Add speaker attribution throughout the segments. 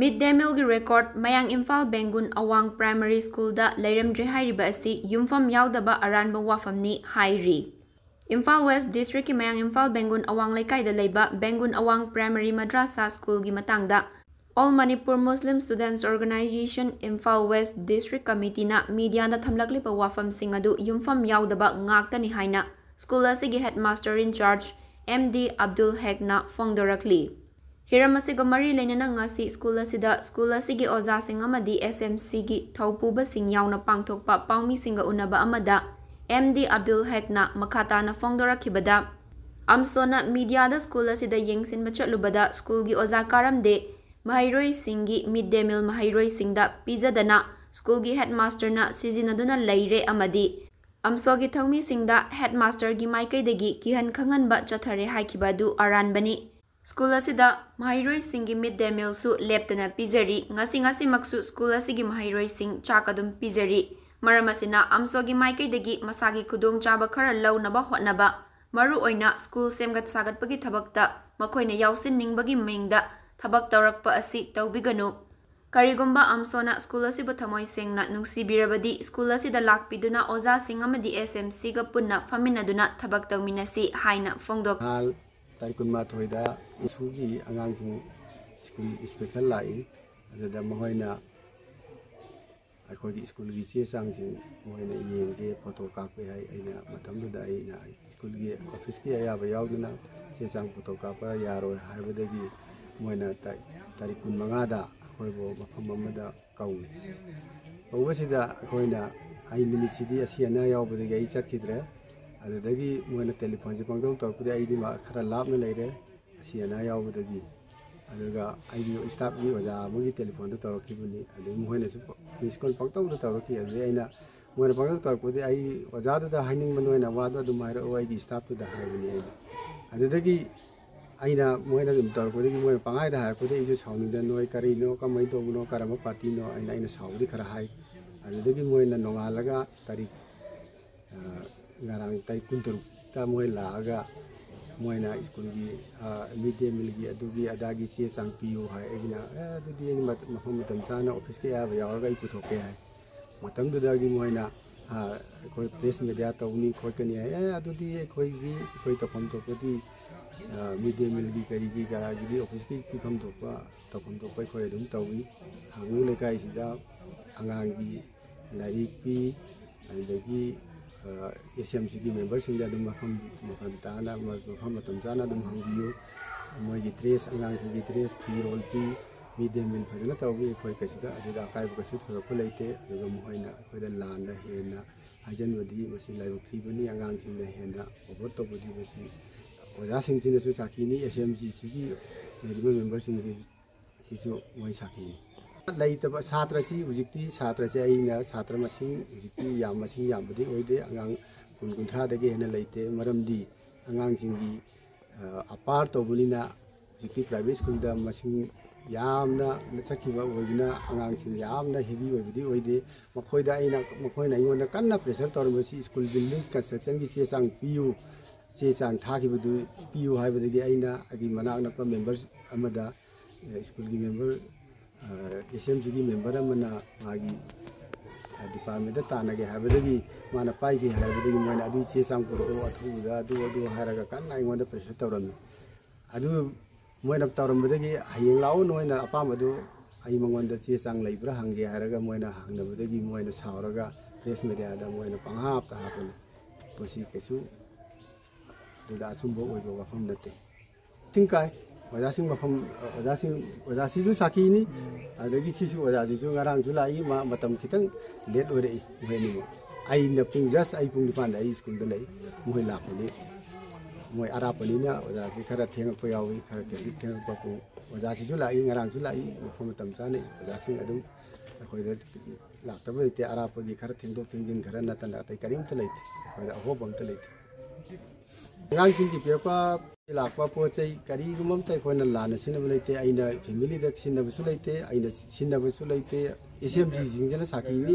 Speaker 1: Mid day meal gi record Mayang Imphal Bengun Awang Primary School da leiramdre hairiba asi yumfam yaudaba aranba wafamni hairi. Imphal West District ki Mayang Imphal Bengun Awang Laikai da leiba Bengun Awang Primary Madrasa School gi matangda All Manipur Muslim Students Organization Imphal West District Committee na media na thamlaklipa wafam sing adu yumfam yaudaba ngaktani haina school asigi headmaster in charge MD Abdul Haq na fongdorakli. Hiram asiga mari lainana ngasi school asigi oza sing amadi SMC gi thaupuba sing yauna pangthokpa paumi singa unaba amada MD Abdul Haq na makata na fongdorakhibada amsona media da school asida yengsin machalubada school gi oza karamde mahairoi singi midday meal mahairoi singda pizadana school gi headmaster na sizinaduna leire amadi amsogi thongmi singda headmaster gi maikaidagi kihan khanganba chathare haikibadu aranbani School asida mahairoi singi midday meal su leptana pizari ngasi maksu school asigi mahairoi sing chakadum pizari maramasina amsogi maikaidagi masagi khudong chaba khara launaba hotnaba maru oina school semgat sagatpagi thabakta makoina yausin ningbagi mingda thabak tawrakpa asi tawbiganu karigumba amsona school asibu thamoi sengna nungsibirabadi school asida lakpiduna oza singamadi SMC ga punna faminaduna thabak tawminasi haina fongdok
Speaker 2: Tarikun thoida isugi angang sing school inspection lai ada mahoina akoi di school gi che sang sing mahoina yenge photo kape hai aina matam da aina school gi office ki aya ba yauduna che sang photo kapa yaro haibadagi mahoina tarikun mangada akoi bo mafam amada kau obasida akoina ai minute sidi asiana yaubadagi ai chatkidre adagi moina telephone ji pangdong torpudi aidi ma khara labna leire asiana yaubadagi adaga aidi staff gi oja mogi telephone do torkibuni adi moina su miss call pangtong do torki adi aina moina pangdong torpudi ai oja do da haining manoina wado do maira o aidi staff do da haibuni adagi aina moina dum torpudi moina pangai da haipudi ijo sauni da noi kari no kamai do no karama party no aina saudi khara hai adagi moina nongalaga tarik ngarang tai kuntur ta moi laga moina school gi midday meal gi adugi adagi che sang piu hai egina adudi mafam matam chana office ke ya yawarga I puthoke hai matam dudagi moina koi press media tawni khokani hai adudi koi tofam topati midday meal gi kari gi garagi gi office ki pifam topa tofam topai koi dum tawi hangu lekai sida angang gi lari pi adagi SMC ki members sing dum mafam tana mafam matam chana dum hangiyo moi gi dress angang gi dress pi rol pi midday meal phajana tawbi khoi kasida adida kai bu kasu thorako leite aduga moina khoida landa hena hajan wadi masi laibuk thibani angang sing na hena over to budi masi oja sing sing su sakini SMC sigi members sing sisu moi sakini laitaba satra si ujikti satra si aina satra masing ujikti yam masing yam budi oide angang kun kunthra dage hena leite maramdi angang singi apar to bulina ujikti private school da masing yamna nachakiba oigina angang sing yamna heavy oibudi oide makhoida aina makhoina ingona kanna pressure tormasi school building construction gi se sang piu se sang thakibudu piu haibadagi aina agi manak nakpa members amada school gi member SMC gi member amana magi department da tanage habadagi mana pai gi habadagi moina adu che sang puro athu da adu haraga kan nai ngonda pressure tawran adu moina tawrambadagi hayeng law noina apamadu ai mangonda che sang leibra hangge haraga moina hangnabadagi moina sauraga press media da moina panghap ta hapun posi kesu da sumbo oibo wafam nate tingkai wajasing mafam wajasi ju sakini adagi sisu wajasi ju ngarang ju lai ma matam kitang let ore moini mo ai na pung jas ai pung dipan ai school da lai moi la pali moi ara pali na wajasi khara theng ko yawi khara ke theng ko ko wajasi ju lai ngarang ju lai mafam matam chane wajasi adum khoi da lakta te ara pagi khara theng do theng khara na tan la tai karim ta lai khoi da ho bam ta lai ngang sing ki pepa lakpa pochai kari gumam tai khona lana sinab leite aina family dak sinab su leite aina sinab su leite SMG jing jana sakini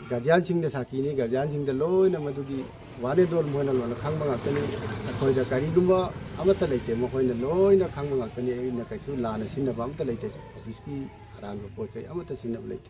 Speaker 2: guardian sing da sakini guardian sing da loina madugi वाले दोल Mohan loan खांग मंगातनी अखोई दा करीगुम्बा अमता लेते मखोइना लोइना खांग मंगातनी एना कैसु लाना सिन्नबा अमता लेते office की आराम पोचे अमता सिन्नब लेते